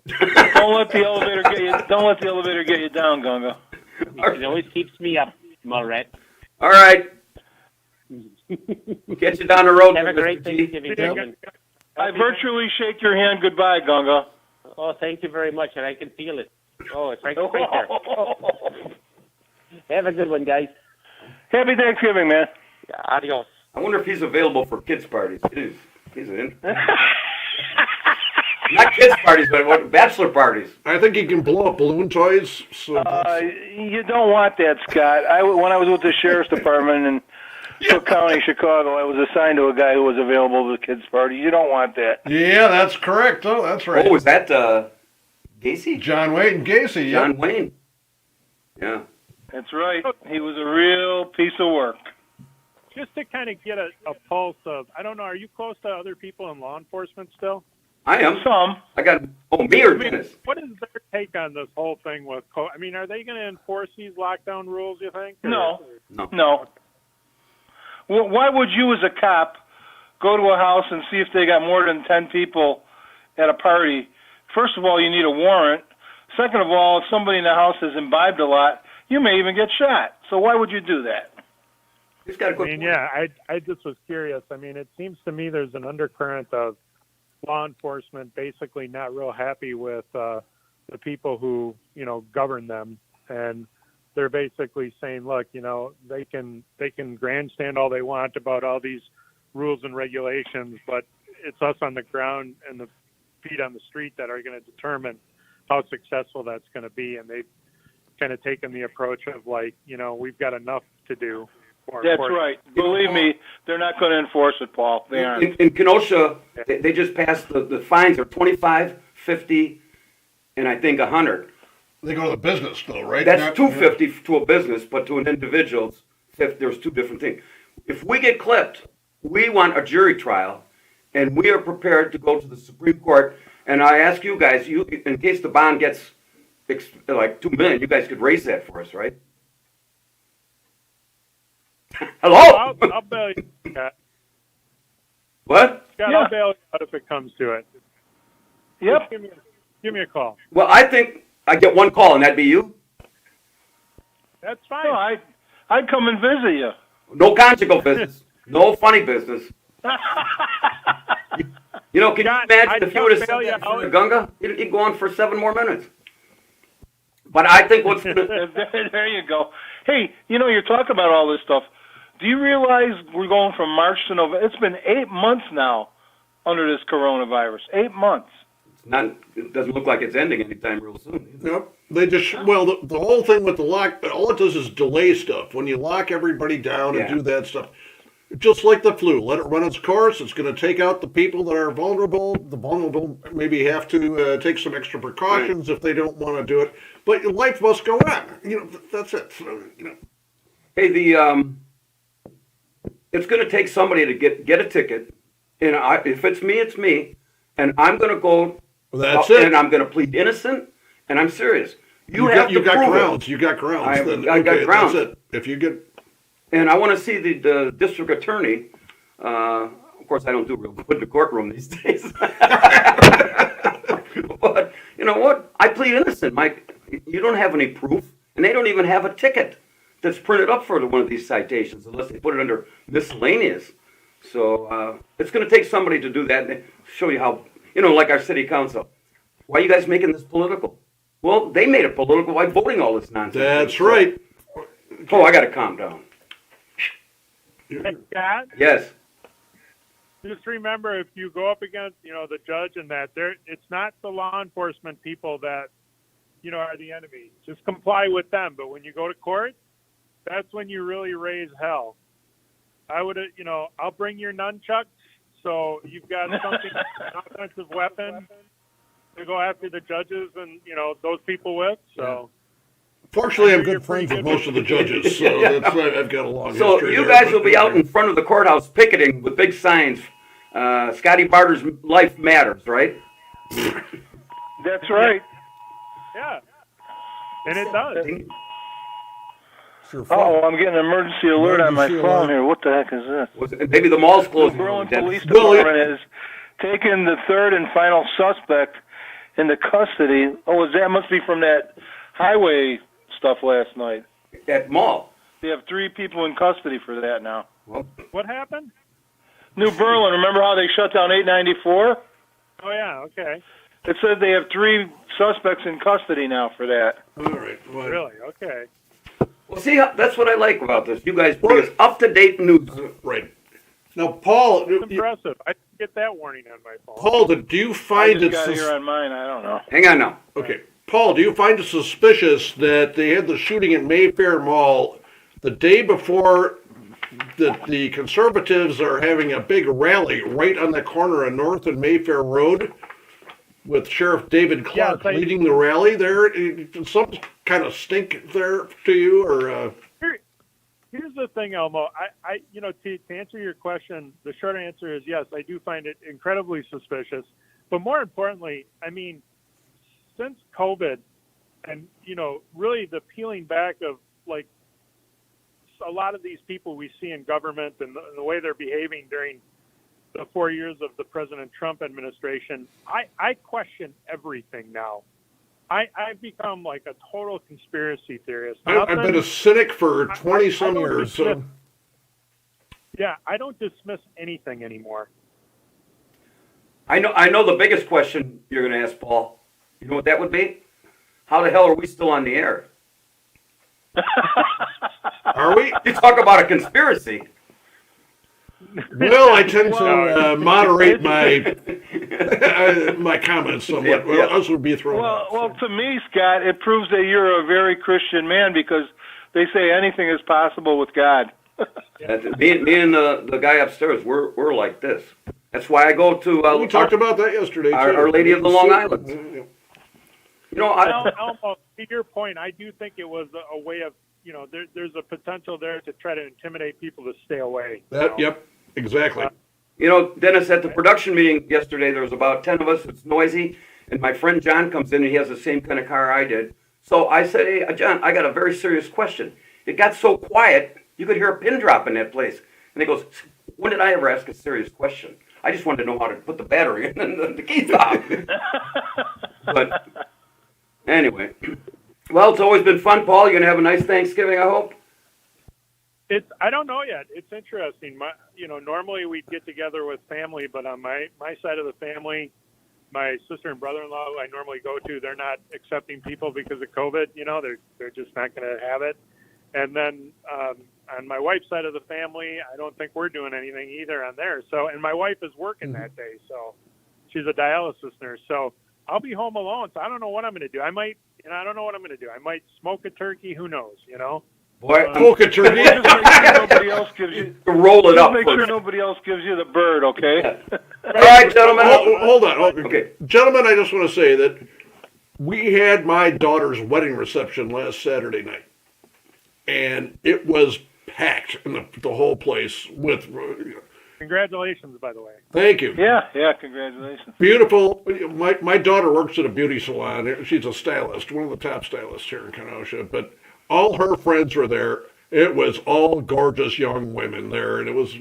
Don't let the elevator get you. Don't let the elevator get you down, Gunga. It always keeps me up, Mulret. All right. We'll get you down the road. Have a Mr. great G. Thanksgiving, gentlemen. I virtually shake your hand goodbye, Gunga. Oh, thank you very much, and I can feel it. Oh, it's right there. Have a good one, guys. Happy Thanksgiving, man. Adios. I wonder if he's available for kids' parties. He's in. Not kids' parties, but what, bachelor parties. I think he can blow up balloon toys. So You don't want that, Scott. When I was with the sheriff's department in Cook County, Chicago, I was assigned to a guy who was available to the kids' party. You don't want that. yeah, that's correct. Oh, that's right. Oh, was that Gacy? John Wayne Gacy. John Yep. Wayne. Yeah. That's right. He was a real piece of work. Just to kind of get a pulse of, I don't know, are you close to other people in law enforcement still? I am. Some. I got. Oh, me or I mean, Dennis? what is their take on this whole thing with I mean, are they going to enforce these lockdown rules, you think? Or? No. No. No. Well, why would you, as a cop, go to a house and see if they got more than 10 people at a party? First of all, you need a warrant. Second of all, if somebody in the house has imbibed a lot, you may even get shot. So why would you do that? He's got a I good mean, point. yeah, I just was curious. I mean, it seems to me there's an undercurrent of law enforcement basically not real happy with the people who, govern them. And they're basically saying, look, they can grandstand all they want about all these rules and regulations, but it's us on the ground and the feet on the street that are going to determine how successful that's going to be. And they've kind of taken the approach of like, we've got enough to do. That's right. Believe me, they're not going to enforce it, Paul. They aren't. In Kenosha, they just passed the fines are 25, 50, and I think 100. They go to the business though, right? That's Not- 250 to a business, but to an individual, there's two different things. If we get clipped, we want a jury trial, and we are prepared to go to the Supreme Court. And I ask you guys, in case the bond gets like $2 million, you guys could raise that for us, right? Hello. I'll bail you, Scott. What? Scott, Yeah. I'll bail you out if it comes to it. Yep. Just give me a call. Well, I think I get one call, and that'd be you. That's fine. No, I'd come and visit you. No conjugal business. No funny business. Can you Scott, imagine I'd if you would have said tell you that how for Gunga? He'd go on for 7 more minutes. But I think what's going to... There you go. Hey, you're talking about all this stuff. Do you realize we're going from March to November? It's been 8 months now under this coronavirus. 8 months. It doesn't look like it's ending anytime real soon. Yep. They just, the whole thing with the lock, all it does is delay stuff. When you lock everybody down and Yeah. do that stuff, just like the flu, let it run its course. It's going to take out the people that are vulnerable. The vulnerable maybe have to take some extra precautions if they don't want to do it. But your life must go on. That's it. So, Hey, it's going to take somebody to get a ticket. And if it's me, it's me. And I'm going to go... That's it. And I'm going to plead innocent, and I'm serious. You have to got prove grounds. it. You got grounds. I got grounds. That's it. If you get... And I want to see the district attorney. Of course, I don't do real good in the courtroom these days. But you know what? I plead innocent, Mike. You don't have any proof, and they don't even have a ticket that's printed up for one of these citations unless they put it under miscellaneous. So it's going to take somebody to do that and show you how, like our city council. Why are you guys making this political? Well, they made it political by voting all this nonsense. That's right. Oh, I got to calm down. Hey, Scott, Yes. just remember if you go up against, the judge and that, it's not the law enforcement people that, are the enemy. Just comply with them. But when you go to court, that's when you really raise hell. I would, I'll bring your nunchucks, so you've got something, an offensive weapon to go after the judges and, those people with. So, Fortunately, I'm good friends with most of the judges, so that's why I've got a long So history you there. guys will be out in front of the courthouse picketing with big signs. Scottie Barter's life matters, right? That's right. yeah. And it does. Sure. Oh, I'm getting an emergency alert on my Emergency phone alert. here. What the heck is this? Maybe the mall's The closing. Berlin Dennis. Police Well, Department has taken the third and final suspect into custody. Oh, that must be from that highway stuff last night. At mall. They have 3 people in custody for that now. Well, What happened? New Berlin, remember how they shut down 894? Oh yeah, okay. It says they have 3 suspects in custody now for that. All right. Well, Really? Okay. well, see, that's what I like about this. You guys bring us up-to-date news. right. Now, Paul, It's impressive. I didn't get that warning on my phone. Paul, do you I find just it got here on mine. I don't know. Hang on now. okay? Paul, do you find it suspicious that they had the shooting at Mayfair Mall the day before the conservatives are having a big rally right on the corner of North and Mayfair Road with Sheriff David Clark Yes, leading the rally there? Some kind of stink there to you, or? Here's the thing, Elmo. To answer your question, the short answer is yes. I do find it incredibly suspicious. But more importantly, I mean, since COVID, and really the peeling back of like a lot of these people we see in government and the way they're behaving during the 4 years of the President Trump administration, I question everything now. I've become like a total conspiracy theorist. I've been a cynic for 20-some years. So. Yeah, I don't dismiss anything anymore. I know the biggest question you're going to ask, Paul. You know what that would be? How the hell are we still on the air? Are we? You talk about a conspiracy. Well, I tend to moderate my my comments somewhat. Yeah. Else would be thrown out. Well, to me, Scott, it proves that you're a very Christian man because they say anything is possible with God. Me and the guy upstairs, we're like this. That's why I go to. We talked about that yesterday. Too. Our Lady of the Long Island. You know, Elmo, to your point, I do think it was a way of, there's a potential there to try to intimidate people to stay away. Yep, exactly. Dennis, at the production meeting yesterday, there was about 10 of us. It's noisy, and my friend John comes in, and he has the same kind of car I did. So I said, hey, John, I got a very serious question. It got so quiet, you could hear a pin drop in that place. And he goes, when did I ever ask a serious question? I just wanted to know how to put the battery in and the key fob. But anyway, well, it's always been fun, Paul. You're going to have a nice Thanksgiving, I hope. I don't know yet. It's interesting. Normally we'd get together with family, but on my side of the family, my sister and brother-in-law I normally go to, they're not accepting people because of COVID. They're just not going to have it. And then on my wife's side of the family, I don't think we're doing anything either on there. So, and my wife is working that day, so she's a dialysis nurse. So I'll be home alone. So I don't know what I'm going to do. I don't know what I'm going to do. I might smoke a turkey. Who knows? Boy, Smoke a turkey. Just make sure nobody else gives you. roll it Just up make first. sure nobody else gives you the bird, okay? All right, gentlemen. Hold on. Okay. Gentlemen, I just want to say that we had my daughter's wedding reception last Saturday night, and it was packed in the whole place with. Congratulations, by the way. Thank you. Yeah, congratulations. Beautiful. My daughter works at a beauty salon. She's a stylist, one of the top stylists here in Kenosha. But all her friends were there. It was all gorgeous young women there, and it was,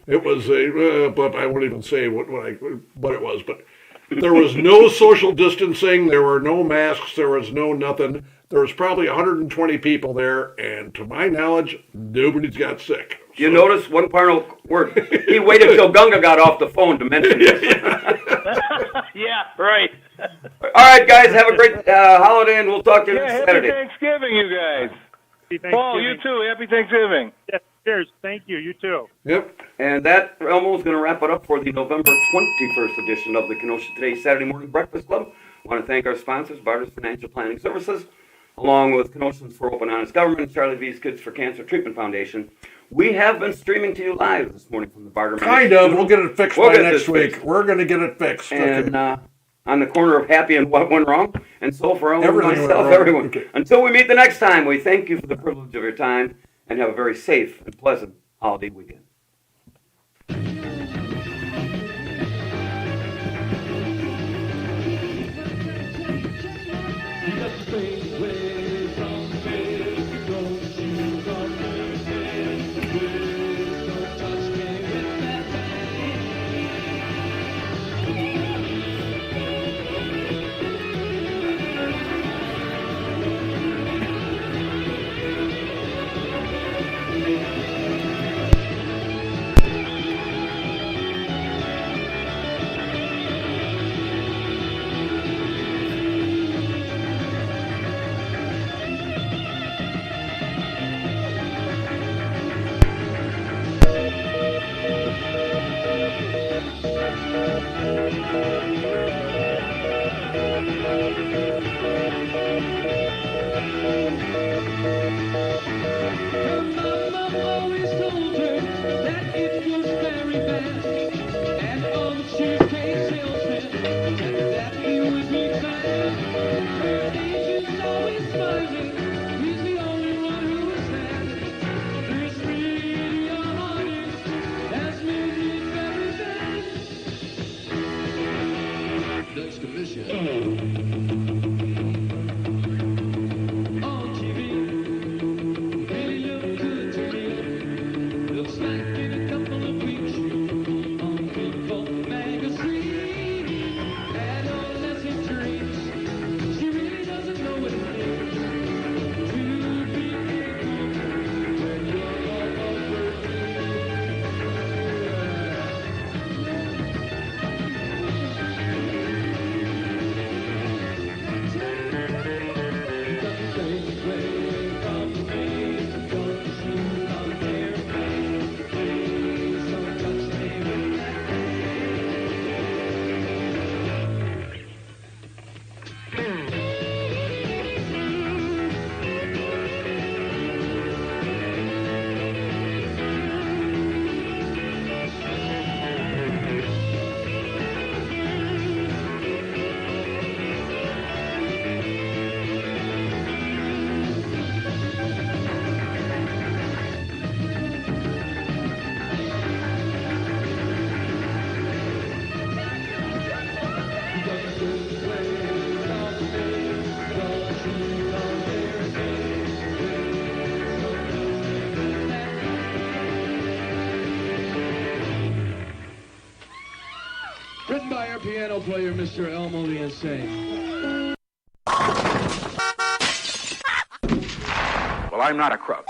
it was a. But I won't even say what it was. But there was no social distancing. There were no masks. There was no nothing. There was probably 120 people there, and to my knowledge, nobody's got sick. You notice one final word. He waited till Gunga got off the phone to mention this. Yeah, right. All right, guys, have a great holiday, and we'll talk to you next Happy Saturday. Thanksgiving, you guys. Happy Paul, you Thanksgiving. too. Happy Thanksgiving. Yes, cheers. Thank you. You too. Yep. And that, Elmo, is going to wrap it up for the November 21st edition of the Kenosha Today Saturday Morning Breakfast Club. I want to thank our sponsors, Barter's Financial Planning Services, along with Kenoshans for Open Honest Government, Charlie V's Kids for Cancer Treatment Foundation. We have been streaming to you live this morning from the Barter. Kind of. We'll get it fixed We'll by get next this week. fixed. We're going to get it fixed. And on the corner of happy and what went wrong, and so for Elmo and Everything went myself, wrong. everyone. Okay. Until we meet the next time, we thank you for the privilege of your time, and have a very safe and pleasant holiday weekend. You got to stay away from me. Written by our piano player, Mr. Elmo the Insane. Well, I'm not a crook.